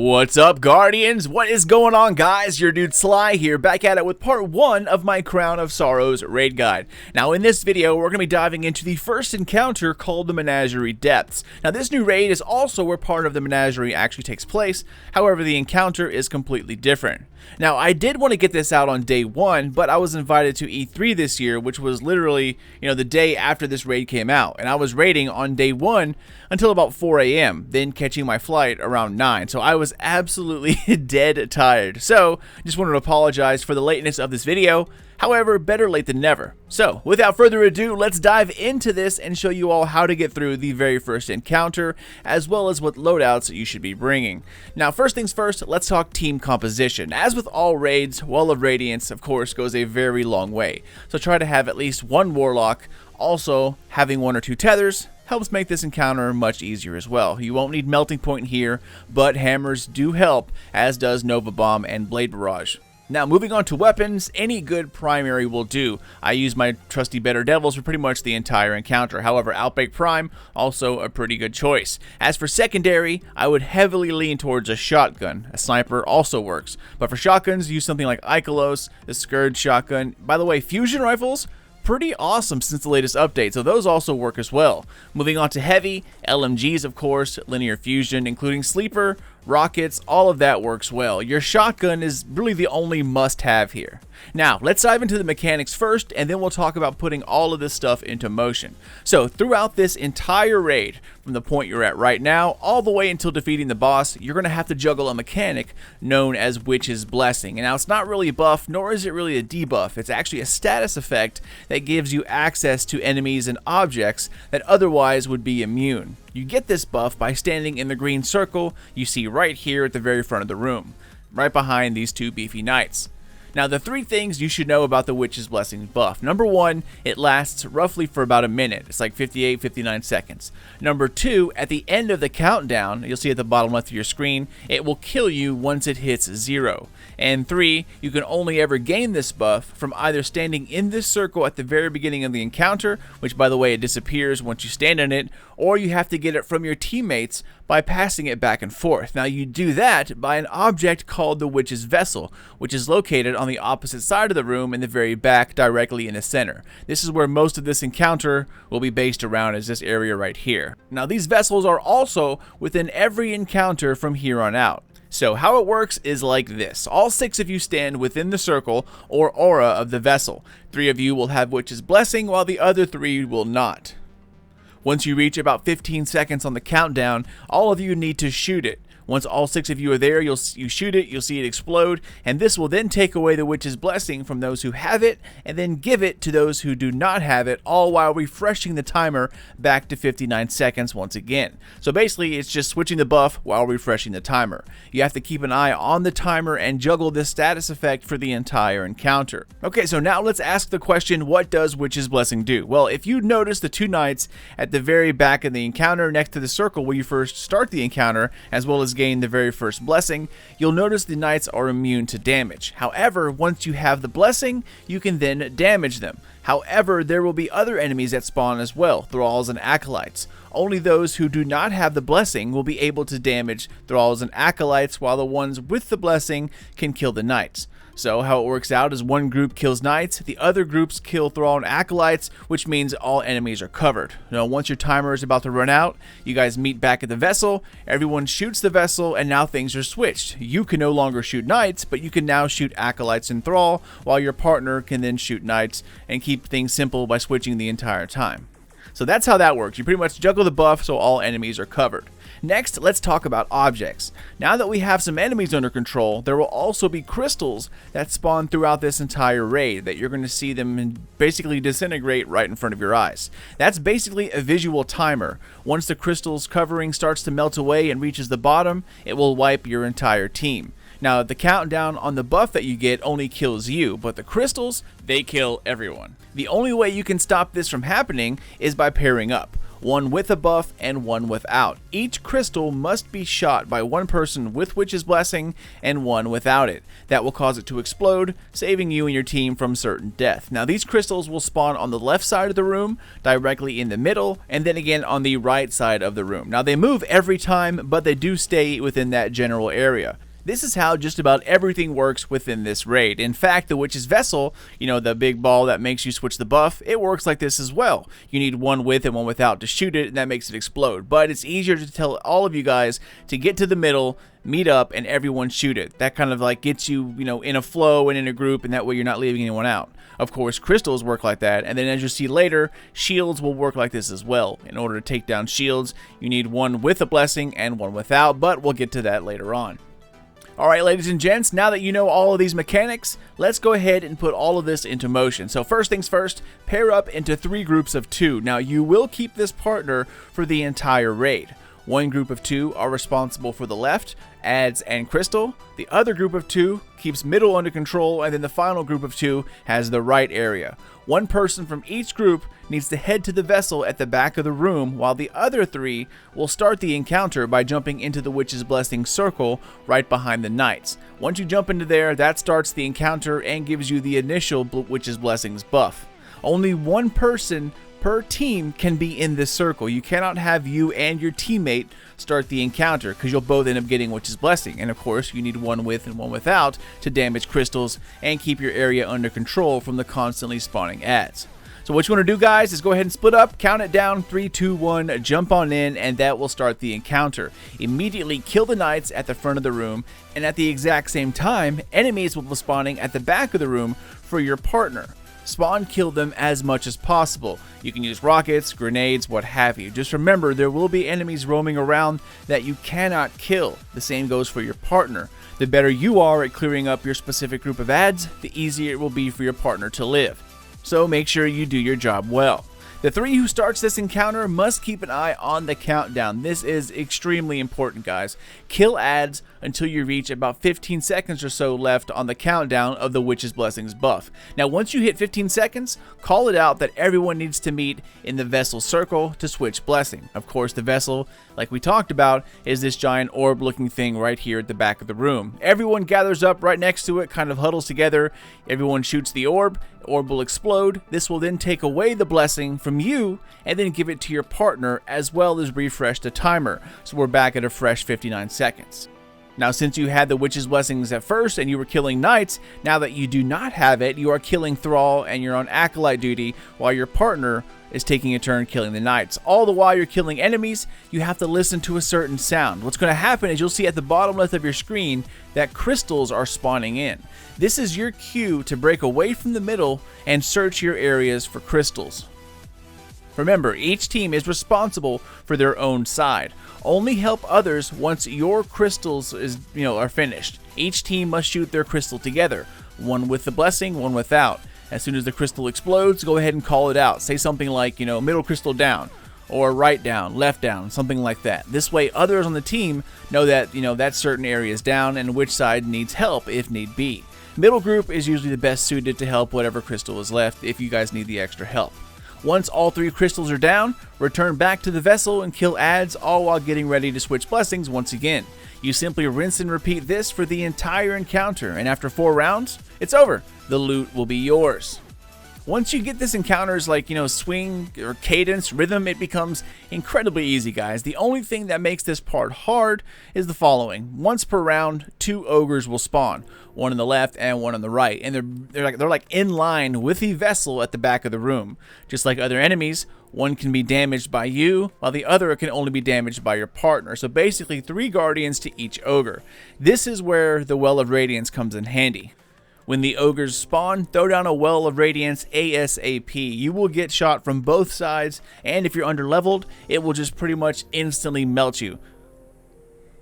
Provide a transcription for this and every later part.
What's up, Guardians? What is going on, guys? Your dude Sly here, back at it with part 1 of my Crown of Sorrows raid guide. Now, in this video, we're going to be diving into the first encounter called the Menagerie Depths. Now, this new raid is also where part of the Menagerie actually takes place. However, the encounter is completely different. Now, I did want to get this out on day 1, but I was invited to E3 this year, which was literally, the day after this raid came out. And I was raiding on day 1 until about 4 a.m., then catching my flight around 9. So I was absolutely dead tired. So, just wanted to apologize for the lateness of this video. However, better late than never. So, without further ado, let's dive into this and show you all how to get through the very first encounter, as well as what loadouts you should be bringing. Now, first things first, let's talk team composition. As with all raids, Wall of Radiance, of course, goes a very long way. So try to have at least one Warlock. Also, having 1 or 2 tethers helps make this encounter much easier as well. You won't need Melting Point here, but hammers do help, as does Nova Bomb and Blade Barrage. Now, moving on to weapons, any good primary will do. I use my trusty Better Devils for pretty much the entire encounter. However, Outbreak Prime, also a pretty good choice. As for secondary, I would heavily lean towards a shotgun. A sniper also works. But for shotguns, use something like Ikelos, the Scourge shotgun. By the way, fusion rifles, pretty awesome since the latest update, so those also work as well. Moving on to heavy, LMGs of course, linear fusion, including sleeper, rockets, all of that works well. Your shotgun is really the only must-have here. Now, let's dive into the mechanics first, and then we'll talk about putting all of this stuff into motion. So, throughout this entire raid, from the point you're at right now, all the way until defeating the boss, you're going to have to juggle a mechanic known as Witch's Blessing. And now, it's not really a buff, nor is it really a debuff. It's actually a status effect that gives you access to enemies and objects that otherwise would be immune. You get this buff by standing in the green circle you see right here at the very front of the room, right behind these 2 beefy knights. Now, the 3 things you should know about the Witch's Blessing buff. Number 1, it lasts roughly for about a minute. It's like 58, 59 seconds. Number 2, at the end of the countdown, you'll see at the bottom left of your screen, it will kill you once it hits 0. And 3, you can only ever gain this buff from either standing in this circle at the very beginning of the encounter, which by the way, it disappears once you stand in it, or you have to get it from your teammates by passing it back and forth. Now, you do that by an object called the Witch's Vessel, which is located on the opposite side of the room in the very back, directly in the center. This is where most of this encounter will be based around, is this area right here. Now, these vessels are also within every encounter from here on out. So how it works is like this. All 6 of you stand within the circle or aura of the vessel. 3 of you will have Witch's Blessing, while the other 3 will not. Once you reach about 15 seconds on the countdown, all of you need to shoot it. Once all 6 of you are there, you shoot it, you'll see it explode, and this will then take away the Witch's Blessing from those who have it, and then give it to those who do not have it, all while refreshing the timer back to 59 seconds once again. So basically, it's just switching the buff while refreshing the timer. You have to keep an eye on the timer and juggle this status effect for the entire encounter. Okay, so now let's ask the question, what does Witch's Blessing do? Well, if you notice the 2 knights at the very back of the encounter next to the circle where you first start the encounter, as well as gain the very first blessing, you'll notice the knights are immune to damage. However, once you have the blessing, you can then damage them. However, there will be other enemies that spawn as well, thralls and acolytes. Only those who do not have the blessing will be able to damage thralls and acolytes, while the ones with the blessing can kill the knights. So how it works out is one group kills knights, the other groups kill thrall and acolytes, which means all enemies are covered. Now, once your timer is about to run out, you guys meet back at the vessel, everyone shoots the vessel, and now things are switched. You can no longer shoot knights, but you can now shoot acolytes and thrall, while your partner can then shoot knights, and keep things simple by switching the entire time. So that's how that works. You pretty much juggle the buff so all enemies are covered. Next, let's talk about objects. Now that we have some enemies under control, there will also be crystals that spawn throughout this entire raid that you're going to see them basically disintegrate right in front of your eyes. That's basically a visual timer. Once the crystal's covering starts to melt away and reaches the bottom, it will wipe your entire team. Now, the countdown on the buff that you get only kills you, but the crystals, they kill everyone. The only way you can stop this from happening is by pairing up. one with a buff and one without. Each crystal must be shot by one person with Witch's Blessing and one without it. That will cause it to explode, saving you and your team from certain death. Now these crystals will spawn on the left side of the room, directly in the middle, and then again on the right side of the room. Now they move every time, but they do stay within that general area. This is how just about everything works within this raid. In fact, the Witch's Vessel, you know, the big ball that makes you switch the buff, it works like this as well. You need one with and one without to shoot it, and that makes it explode. But it's easier to tell all of you guys to get to the middle, meet up, and everyone shoot it. That kind of like gets you, you know, in a flow and in a group, and that way you're not leaving anyone out. Of course, crystals work like that, and then as you'll see later, shields will work like this as well. In order to take down shields, you need one with a blessing and one without, but we'll get to that later on. Alright, ladies and gents, now that you know all of these mechanics, let's go ahead and put all of this into motion. So first things first, pair up into 3 groups of 2. Now you will keep this partner for the entire raid. One group of 2 are responsible for the left, adds, and crystal. The other group of 2 keeps middle under control, and then the final group of 2 has the right area. One person from each group needs to head to the vessel at the back of the room, while the other 3 will start the encounter by jumping into the Witch's Blessing circle right behind the knights. Once you jump into there, that starts the encounter and gives you the initial Witch's Blessings buff. Only one person per team can be in this circle. You cannot have you and your teammate start the encounter because you'll both end up getting Witch's Blessing. And of course, you need one with and one without to damage crystals and keep your area under control from the constantly spawning adds. So what you want to do, guys, is go ahead and split up, count it down, 3, 2, 1, jump on in, and that will start the encounter. Immediately kill the knights at the front of the room, and at the exact same time, enemies will be spawning at the back of the room for your partner. Spawn kill them as much as possible. You can use rockets, grenades, what have you. Just remember, there will be enemies roaming around that you cannot kill. The same goes for your partner. The better you are at clearing up your specific group of adds, the easier it will be for your partner to live. So make sure you do your job well. The 3 who starts this encounter must keep an eye on the countdown. This is extremely important, guys. Kill adds until you reach about 15 seconds or so left on the countdown of the Witch's Blessings buff. Now once you hit 15 seconds, call it out that everyone needs to meet in the vessel circle to switch blessing. Of course, the vessel, like we talked about, is this giant orb looking thing right here at the back of the room. Everyone gathers up right next to it, kind of huddles together. Everyone shoots the orb. Orb will explode. This will then take away the blessing from you and then give it to your partner, as well as refresh the timer. So we're back at a fresh 59 seconds. Now since you had the Witch's Blessings at first and you were killing knights, now that you do not have it, you are killing thrall and you're on acolyte duty while your partner is taking a turn killing the knights. All the while you're killing enemies, you have to listen to a certain sound. What's going to happen is you'll see at the bottom left of your screen that crystals are spawning in. This is your cue to break away from the middle and search your areas for crystals. Remember, each team is responsible for their own side. Only help others once your crystals are finished. Each team must shoot their crystal together, one with the blessing, one without. As soon as the crystal explodes, go ahead and call it out. Say something like, middle crystal down, or right down, left down, something like that. This way others on the team know that, that certain area is down and which side needs help if need be. Middle group is usually the best suited to help whatever crystal is left if you guys need the extra help. Once all 3 crystals are down, return back to the vessel and kill adds, all while getting ready to switch blessings once again. You simply rinse and repeat this for the entire encounter, and after 4 rounds, it's over. The loot will be yours. Once you get this encounter's swing or cadence, rhythm, it becomes incredibly easy, guys. The only thing that makes this part hard is the following. Once per round, 2 ogres will spawn, one on the left and one on the right, and they're like in line with the vessel at the back of the room. Just like other enemies, one can be damaged by you, while the other can only be damaged by your partner. So basically 3 guardians to each ogre. This is where the Well of Radiance comes in handy. When the ogres spawn, throw down a Well of Radiance ASAP. You will get shot from both sides, and if you're underleveled, it will just pretty much instantly melt you.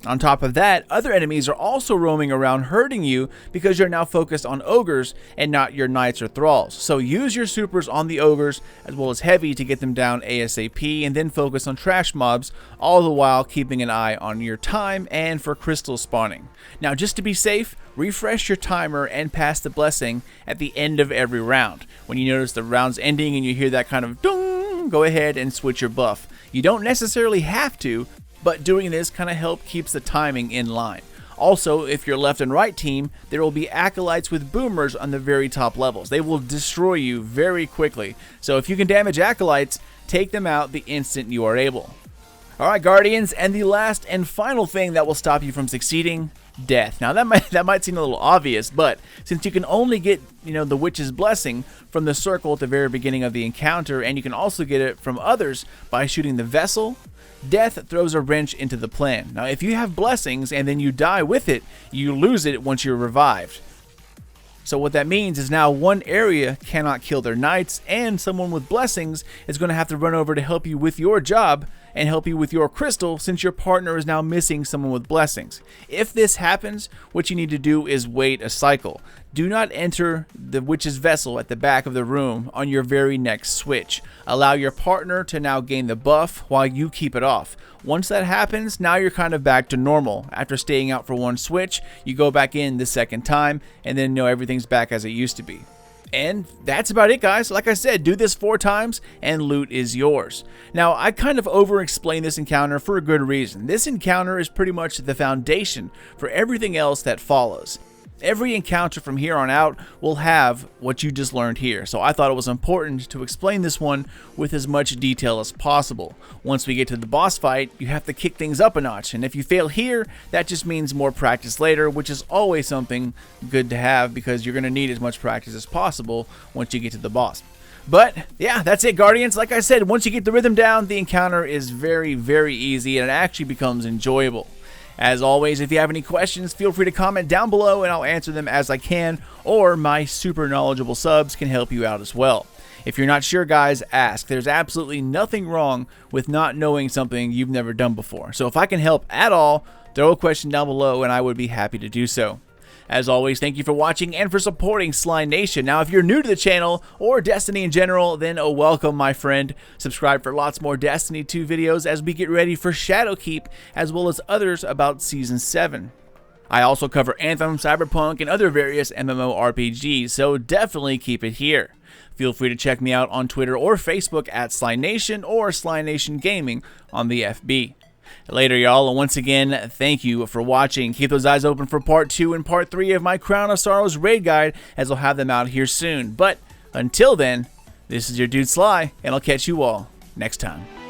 On top of that, other enemies are also roaming around hurting you because you're now focused on ogres and not your knights or thralls. So use your supers on the ogres as well as heavy to get them down ASAP, and then focus on trash mobs, all the while keeping an eye on your time and for crystal spawning. Now just to be safe, refresh your timer and pass the blessing at the end of every round. When you notice the round's ending and you hear that kind of dong, something, go ahead and switch your buff. You don't necessarily have to, but doing this kind of keeps the timing in line. Also, if you're left and right team, there will be acolytes with boomers on the very top levels. They will destroy you very quickly. So if you can damage acolytes, take them out the instant you are able. Alright Guardians, and the last and final thing that will stop you from succeeding, death. Now that might seem a little obvious, but since you can only get, the witch's blessing from the circle at the very beginning of the encounter, and you can also get it from others by shooting the vessel, death throws a wrench into the plan. Now if you have blessings and then you die with it, you lose it once you're revived. So what that means is now one area cannot kill their knights, and someone with blessings is going to have to run over to help you with your job and help you with your crystal, since your partner is now missing someone with blessings. If this happens, what you need to do is wait a cycle. Do not enter the witch's vessel at the back of the room on your very next switch. Allow your partner to now gain the buff while you keep it off. Once that happens, now you're kind of back to normal. After staying out for one switch, you go back in the second time, and then everything's back as it used to be. And that's about it, guys. Like I said, do this 4 times and loot is yours. Now, I kind of over-explained this encounter for a good reason. This encounter is pretty much the foundation for everything else that follows. Every encounter from here on out will have what you just learned here, so I thought it was important to explain this one with as much detail as possible. Once we get to the boss fight, you have to kick things up a notch, and if you fail here, that just means more practice later, which is always something good to have because you're going to need as much practice as possible once you get to the boss. But yeah, that's it, Guardians. Like I said, once you get the rhythm down, the encounter is very, very easy, and it actually becomes enjoyable. As always, if you have any questions, feel free to comment down below and I'll answer them as I can, or my super knowledgeable subs can help you out as well. If you're not sure, guys, ask. There's absolutely nothing wrong with not knowing something you've never done before. So if I can help at all, throw a question down below and I would be happy to do so. As always, thank you for watching and for supporting Sly Nation. Now, if you're new to the channel or Destiny in general, then welcome, my friend. Subscribe for lots more Destiny 2 videos as we get ready for Shadowkeep, as well as others about Season 7. I also cover Anthem, Cyberpunk, and other various MMORPGs, so definitely keep it here. Feel free to check me out on Twitter or Facebook at Sly Nation or Sly Nation Gaming on the FB. Later, y'all, and once again, thank you for watching. Keep those eyes open for Part 2 and Part 3 of my Crown of Sorrows raid guide, as I'll have them out here soon. But until then, this is your dude Sly, and I'll catch you all next time.